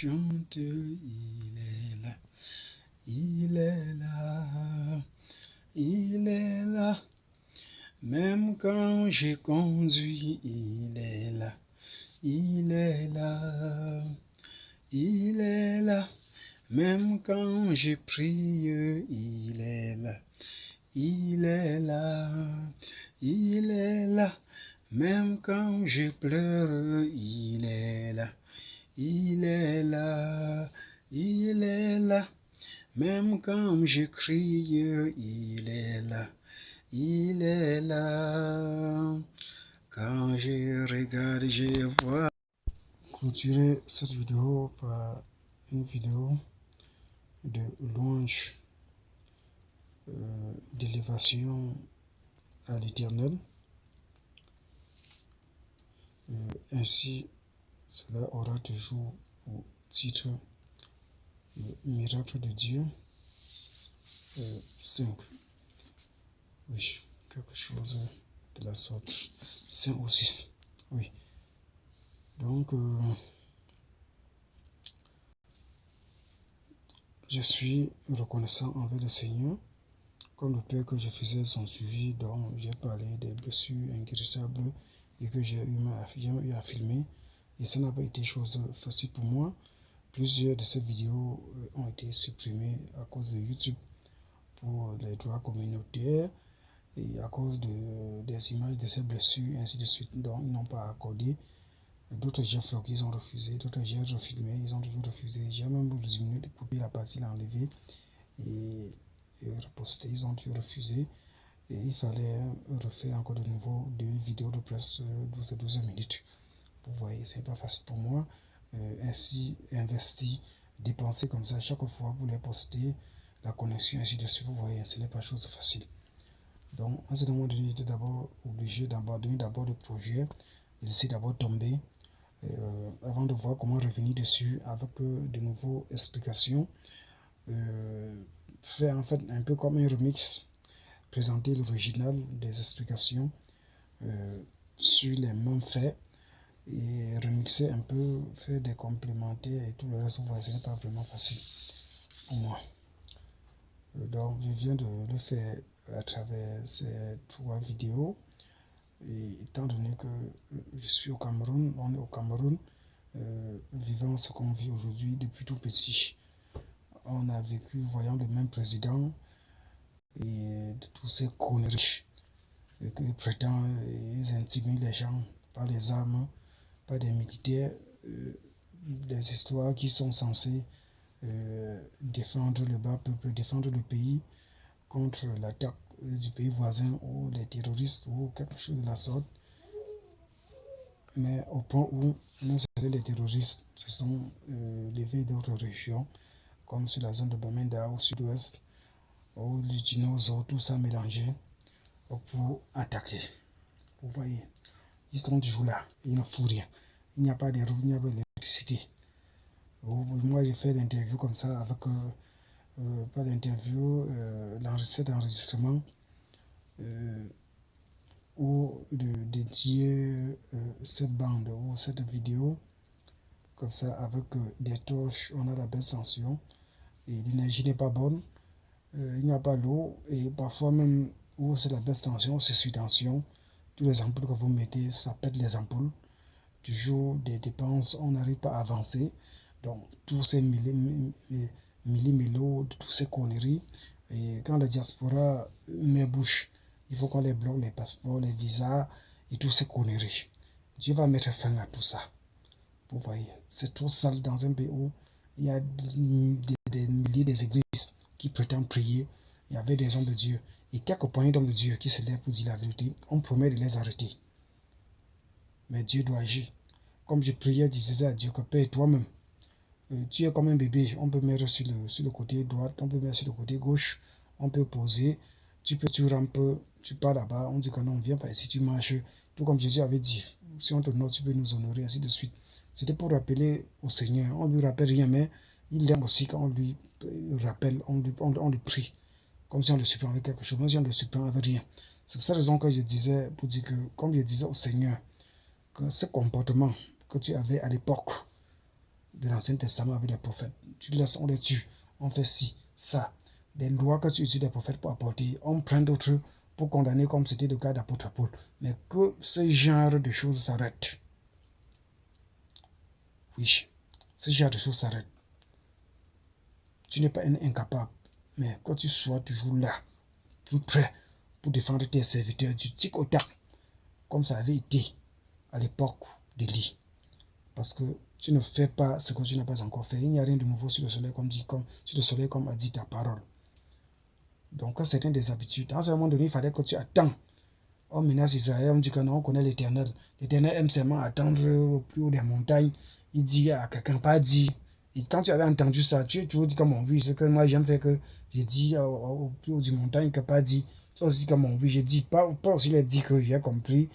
Chante, il est là, il est là, il est là. Même quand j'ai conduit, il est là, il est là, il est là. Même quand j'ai prié, il est là, il est là, il est là. Même quand je pleure, il est là. Il est là, il est là, même quand je crie, il est là, il est là. Quand je regarde, je vois. Clôturer cette vidéo par une vidéo de louange, d'élévation à l'Éternel. Ainsi, cela aura toujours pour titre le miracle de Dieu. 5. Oui, quelque chose de la sorte. 5 ou 6. Oui. Donc, je suis reconnaissant envers le Seigneur. Comme le Père que je faisais son suivi, dont j'ai parlé des blessures inguérissables et que j'ai eu à filmer. Et ça n'a pas été chose facile pour moi. Plusieurs de ces vidéos ont été supprimées à cause de YouTube pour les droits communautaires et à cause des images de ces blessures, ainsi de suite. Donc, ils n'ont pas accordé. D'autres j'ai floqué, ils ont refusé. D'autres j'ai refilmé, ils ont toujours refusé. J'ai même voulu diminuer de couper la partie, l'enlever et reposter. Ils ont toujours refusé. Et il fallait refaire encore de nouveau 2 vidéos de presque 12 minutes. Vous voyez, c'est pas facile pour moi. Ainsi, investir, dépenser comme ça chaque fois pour les poster, la connexion, ainsi de suite. Vous voyez, ce n'est pas chose facile. Donc, à ce moment donné, j'étais d'abord obligé d'abandonner d'abord le projet, de laisser d'abord tomber, avant de voir comment revenir dessus avec de nouvelles explications. Faire en fait un peu comme un remix, présenter l'original des explications sur les mêmes faits et remixer un peu, faire des complémentaires et tout le reste. Vous voyez, ce n'est pas vraiment facile pour moi. Donc, je viens de le faire à travers ces 3 vidéos. Et étant donné que je suis au Cameroun, on est au Cameroun, vivant ce qu'on vit aujourd'hui depuis tout petit. On a vécu voyant le même président et de tous ces conneries qui prétendent intimider les gens par les armes, par des militaires, des histoires qui sont censées défendre le bas peuple, défendre le pays contre l'attaque du pays voisin ou les terroristes ou quelque chose de la sorte. Mais au point où les terroristes se sont levés d'autres régions, comme sur la zone de Bamenda au sud-ouest, ou du Dinozo, tout ça mélangé, pour attaquer. Vous voyez, ils sont toujours là, ils ne font rien. Il n'y a pas de route, il n'y a pas d'électricité. Moi, j'ai fait l'interview comme ça avec, pas d'interview, cet enregistrement ou de dédier cette bande ou cette vidéo comme ça avec des torches. On a la baisse tension et l'énergie n'est pas bonne, il n'y a pas l'eau et parfois même où c'est la baisse tension, c'est sur tension. Tous les ampoules que vous mettez, ça pète les ampoules. Toujours des dépenses, on n'arrive pas à avancer. Donc tous ces millimélos, toutes ces conneries. Et quand la diaspora met bouche, il faut qu'on les bloque, les passeports, les visas et toutes ces conneries. Dieu va mettre fin à tout ça. Vous voyez, c'est trop sale dans un pays où il y a des milliers d'églises qui prétendent prier. Il y avait des hommes de Dieu. Et quelques poignées d'hommes de Dieu qui se lèvent pour dire la vérité, on promet de les arrêter. Mais Dieu doit agir. Comme je priais, je disais à Dieu que Père, toi-même, tu es comme un bébé. On peut mettre sur le côté droit, on peut mettre sur le côté gauche, on peut poser. Tu rampes, tu pars là-bas, on dit que non, viens pas ici, tu marches. Tout comme Jésus avait dit, si on te honore, tu peux nous honorer, ainsi de suite. C'était pour rappeler au Seigneur. On ne lui rappelle rien, mais il aime aussi quand on lui rappelle, on lui prie. Comme si on le surprend avec quelque chose, même si on le surprend avec rien. C'est pour cette raison que je disais, pour dire que, comme je disais au Seigneur, que ce comportement que tu avais à l'époque, de l'Ancien Testament avec des prophètes. Tu laisses, on les tue, on fait ci, ça. Des lois que tu utilises des prophètes pour apporter, on prend d'autres pour condamner comme c'était le cas d'apôtre Paul. Mais que ce genre de choses s'arrête. Oui, ce genre de choses s'arrête. Tu n'es pas un incapable, mais que tu sois toujours là, plus près, pour défendre tes serviteurs du tic au tac, comme ça avait été à l'époque d'Élie. Parce que tu ne fais pas ce que tu n'as pas encore fait. Il n'y a rien de nouveau sur le soleil, sur le soleil, comme a dit ta parole. Donc, certaines des habitudes, à un moment donné, il fallait que tu attends. On menace Israël, on dit que non, on connaît l'Éternel. L'Éternel aime seulement attendre au plus haut des montagnes. Il dit à quelqu'un, pas dit. Et quand tu avais entendu ça, tu toujours dit comme on vit. Ce que moi j'aime faire que j'ai dit au plus haut des montagnes que pas dit. C'est aussi comme on vit. J'ai dit, pas aussi les dit que j'ai compris.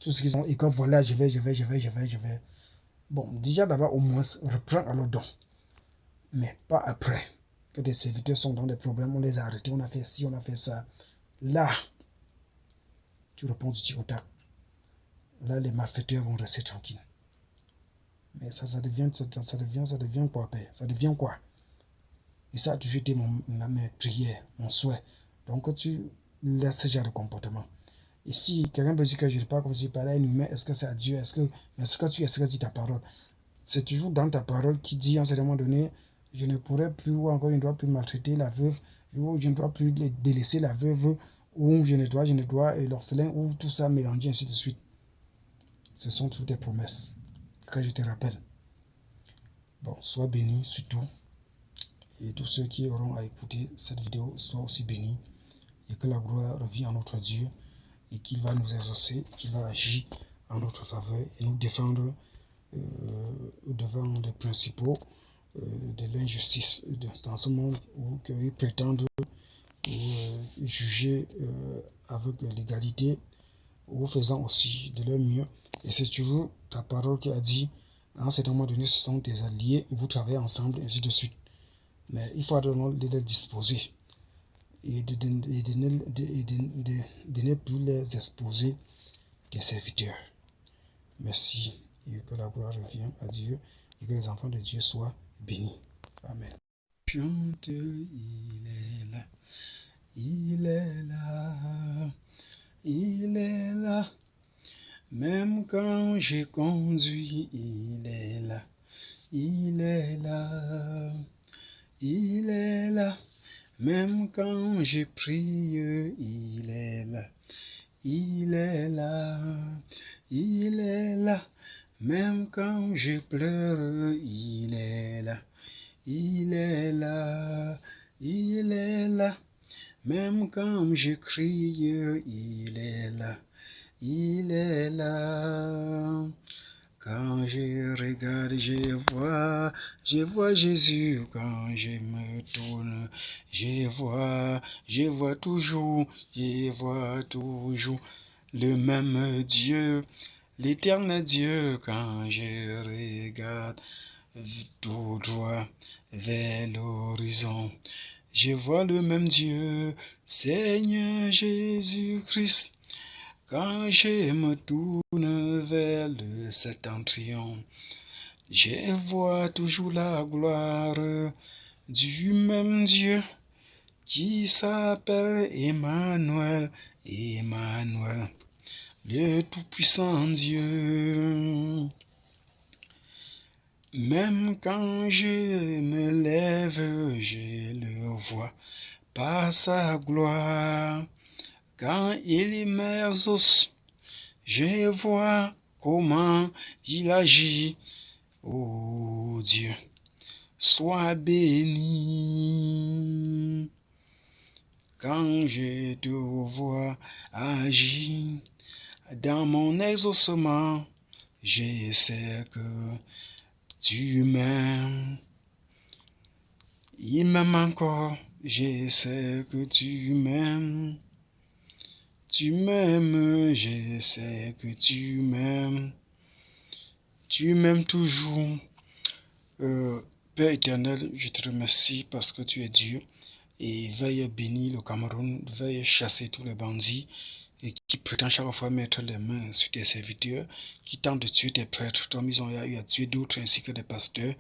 Tout ce qu'ils ont. Et que voilà, je vais. Bon, déjà d'abord, au moins, reprends à l'ordre. Mais pas après. Que des serviteurs sont dans des problèmes, on les a arrêtés, on a fait ci, on a fait ça. Là, tu réponds du tic au tac. Là, les malfaiteurs vont rester tranquilles. Mais ça devient quoi, père? Ça devient quoi? Et ça a toujours été ma prière, mon souhait. Donc, tu laisses ce genre de comportement. Et si quelqu'un peut dire que je ne parle comme si je parlais à un humain, est-ce que c'est à Dieu? Est-ce que tu dit ta parole? C'est toujours dans ta parole qui dit à un certain moment donné, je ne pourrai plus, ou encore je ne dois plus maltraiter la veuve, ou je ne dois plus délaisser la veuve, ou je ne dois, et l'orphelin, ou tout ça mélangé, ainsi de suite. Ce sont toutes des promesses que je te rappelle. Bon, sois béni surtout. Et tous ceux qui auront à écouter cette vidéo soient aussi bénis. Et que la gloire revienne à notre Dieu. Et qu'il va nous exaucer, qu'il va agir en notre faveur et nous défendre devant des principaux de l'injustice dans ce monde où ils prétendent juger avec l'égalité ou faisant aussi de leur mieux. Et c'est toujours ta parole qui a dit, à un certain moment donné, ce sont tes alliés, vous travaillez ensemble, ainsi de suite. Mais il faut de les disposer et de ne plus les exposer des serviteurs. Merci et que la gloire revienne à Dieu et que les enfants de Dieu soient bénis. Amen. Chante, il est là, il est là, il est là. Même quand j'ai conduit, il est là, il est là, il est là. Même quand j'ai prié, il est là, il est là, il est là. Même quand je pleure, il est là, il est là, il est là. Même quand je crie, il est là, il est là. Quand je regarde, je vois Jésus. Quand je me tourne, je vois toujours le même Dieu, l'éternel Dieu. Quand je regarde tout droit vers l'horizon, je vois le même Dieu, Seigneur Jésus-Christ. Quand je me tourne vers le septentrion, je vois toujours la gloire du même Dieu qui s'appelle Emmanuel, Emmanuel, le tout-puissant Dieu. Même quand je me lève, je le vois par sa gloire. Quand il immerse, je vois comment il agit. Oh Dieu, sois béni. Quand je te vois agir dans mon exaucement, je sais que tu m'aimes. Il m'aime encore, je sais que tu m'aimes. Tu m'aimes, je sais que tu m'aimes. Tu m'aimes toujours. Père éternel, je te remercie parce que tu es Dieu. Et veuille bénir le Cameroun, veuille chasser tous les bandits et qui prétend chaque fois mettre les mains sur des serviteurs, qui tentent de tuer des prêtres, comme ils ont eu à tuer d'autres ainsi que des pasteurs,